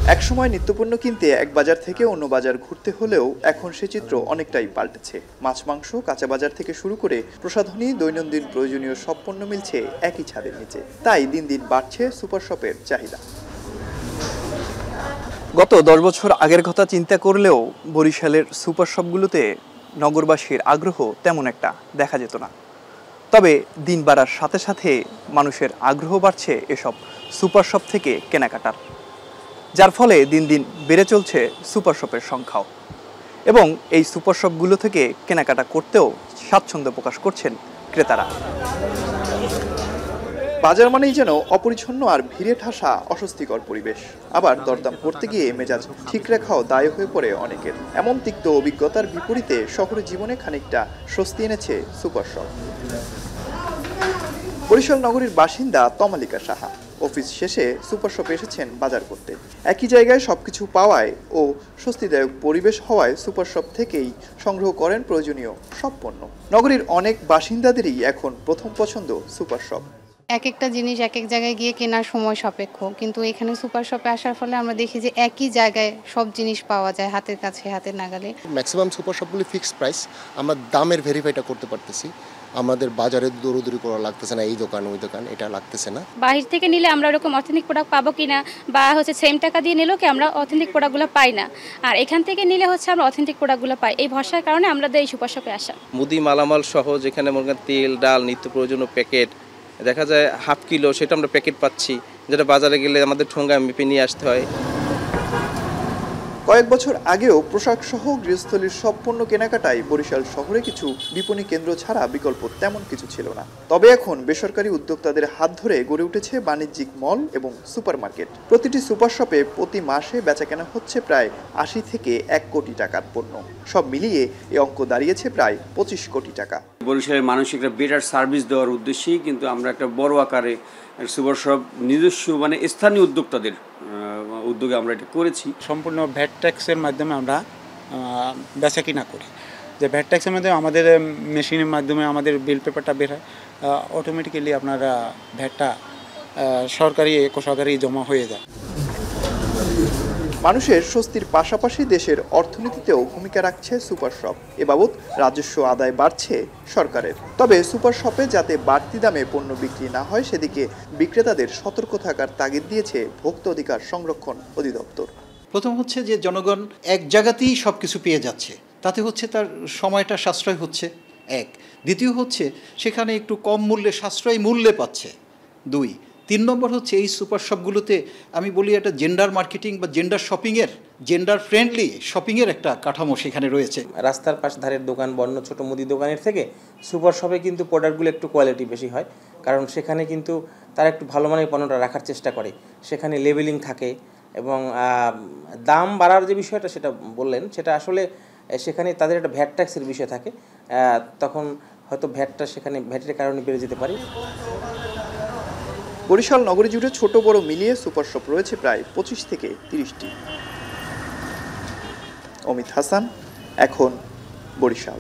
একসময় নিত্যপণ্য কিনতে এক বাজার থেকে অন্য বাজার ঘুরতে হলেও এখন সে চিত্র অনেকটাই পাল্টেছে। মাছ, মাংস, কাঁচা বাজার থেকে শুরু করে প্রসাধনী, দৈনন্দিন প্রয়োজনীয় সব পণ্য মিলছে একই ছাদের নিচে। তাই দিন দিন বাড়ছে সুপার শপের চাহিদা। গত 10 বছর আগের কথা চিন্তা করলেও বরিশালের সুপার শপগুলোতে নগরবাসীর আগ্রহ তেমন একটা দেখা যেত না। তবে দিন বাড়ার সাথে সাথে মানুষের আগ্রহ বাড়ছে এসব সুপার শপ থেকে কেনাকাটার, যার ফলে দিন দিন বেড়ে চলছে সুপার শপের সংখ্যাও। এবং এই সুপার শপগুলো থেকে কেনাকাটা করতেও স্বাচ্ছন্দ্য প্রকাশ করছেন ক্রেতারা। বাজার মানেই যেন অপরিচ্ছন্ন আর ভিড়ে ঠাসা অস্বস্তিকর পরিবেশ। আবার দরদাম করতে গিয়ে মেজাজ ঠিক রাখাও দায় হয়ে পড়ে অনেকের। এমন তিক্ত অভিজ্ঞতার বিপরীতে শহরের জীবনে খানিকটা স্বস্তি এনেছে সুপার শপ। বরিশাল নগরীর বাসিন্দা তমালিকা সাহা অফিস শেষে সুপার শপে এসেছেন বাজার করতে। একই জায়গায় সবকিছু পাওয়ায় ও স্বস্তিদায়ক পরিবেশ হওয়ায় সুপার শপ থেকেই সংগ্রহ করেন প্রয়োজনীয় সব পণ্য। নগরীর অনেক বাসিন্দাদেরই এখন প্রথম পছন্দ সুপার শপ। এক একটা জিনিস এক এক জায়গায় গিয়ে কেনার সময় সাপেক্ষ, কিন্তু এখানে সুপার শপে আসার ফলে আমরা দেখি যে একই জায়গায় সব জিনিস পাওয়া যায় হাতের কাছে, হাতের নাগালে। ম্যাক্সিমাম সুপার শপগুলি ফিক্সড প্রাইস, আমরা দামের ভেরিফাইটা করতে পারতেছি। আমাদের বাজারে দৌড়দৌড়ি করা লাগতেছে না, এই দোকান ওই দোকান এটা লাগতেছে না। বাইরে থেকে নিলে আমরা ওরকম অথেন্টিক প্রোডাক্ট পাবো কিনা, বা সেম টাকা দিয়ে নিলেও কি আমরা অথেন্টিক প্রোডাক্টগুলো পাই না, আর এখান থেকে নিলে আমরা অথেন্টিক প্রোডাক্টগুলো পাই। এই ভরসার কারণে আমাদের এই সুপার শপে আসা। মুদি মালামাল সহ যেখানে মনে তেল, ডাল, নিত্য প্রয়োজনীয় প্যাকেট দেখা যায় হাফ কিলো, সেটা আমরা প্যাকেট পাচ্ছি, যেটা বাজারে গেলে আমাদের ঠোঙ্গা মেপে নিয়ে আসতে হয়। কয়েক বছর আগেও পোশাক সহ গৃহস্থলীর সব পণ্য কেনাকাটায় বরিশাল শহরে কিছু বিপণী কেন্দ্র ছাড়া বিকল্প তেমন কিছু ছিল না। তবে এখন বেসরকারি উদ্যোক্তাদের হাত ধরে গড়ে উঠেছে বাণিজ্যিক মল এবং সুপারমার্কেট। প্রতিটি সুপার শপে প্রতি মাসে বেচাকেনা হচ্ছে প্রায় 80 থেকে 1 কোটি টাকার পণ্য। সব মিলিয়ে এই অঙ্ক দাঁড়িয়েছে প্রায় 25 কোটি টাকা। বরিশালের মানুষকে একটা বেটার সার্ভিস দেওয়ার উদ্দেশ্যেই কিন্তু আমরা একটা বড় আকারে সুপার শপ নিজস্ব স্থানীয় উদ্যোক্তাদের উদ্যোগে আমরা এটা করেছি। সম্পূর্ণ ভ্যাট ট্যাক্সের মাধ্যমে আমরা বেচা কিনা করি। যে ভ্যাট ট্যাক্সের মাধ্যমে আমাদের মেশিনের মাধ্যমে আমাদের বিল পেপারটা বের হয়, অটোমেটিক্যালি আপনারা ভ্যাটটা সরকারি জমা হয়ে যায়। মানুষের স্বস্তির পাশাপাশি দেশের অর্থনীতিতেও ভূমিকা রাখছে সুপার শপ। এ বাবদ রাজস্ব আদায় বাড়ছে সরকারের। তবে সুপার শপে যাতে বাড়তি দামে পণ্য বিক্রি না হয় সেদিকে বিক্রেতাদের সতর্ক থাকার তাগিদ দিয়েছে ভোক্তা অধিকার সংরক্ষণ অধিদপ্তর। প্রথম হচ্ছে যে জনগণ এক জায়গাতেই সব কিছু পেয়ে যাচ্ছে, তাতে হচ্ছে তার সময়টা সাশ্রয় হচ্ছে এক। দ্বিতীয় হচ্ছে সেখানে একটু কম মূল্যে সাশ্রয়ী মূল্যে পাচ্ছে। 2, 3 নম্বর হচ্ছে এই সুপার শপগুলোতে আমি বলি একটা জেন্ডার মার্কেটিং বা জেন্ডার শপিংয়ের, জেন্ডার ফ্রেন্ডলি শপিংয়ের একটা কাঠামো সেখানে রয়েছে। রাস্তার পাশ ধারের দোকান, বন্য ছোট মুদি দোকানের থেকে সুপার শপে কিন্তু প্রোডাক্টগুলো একটু কোয়ালিটি বেশি হয়, কারণ সেখানে কিন্তু তারা একটু ভালো মানের পণ্যটা রাখার চেষ্টা করে। সেখানে লেবেলিং থাকে এবং দাম বাড়ার যে বিষয়টা সেটা বললেন, সেটা আসলে সেখানে তাদের একটা ভ্যাট ট্যাক্সের বিষয় থাকে, তখন হয়তো ভ্যাটটা সেখানে ভ্যাটের কারণে বেড়ে যেতে পারে। বরিশাল নগরী জুড়ে ছোট বড় মিলিয়ে সুপার শপ রয়েছে প্রায় 25 থেকে 30টি। অমিত হাসান, এখন বরিশাল।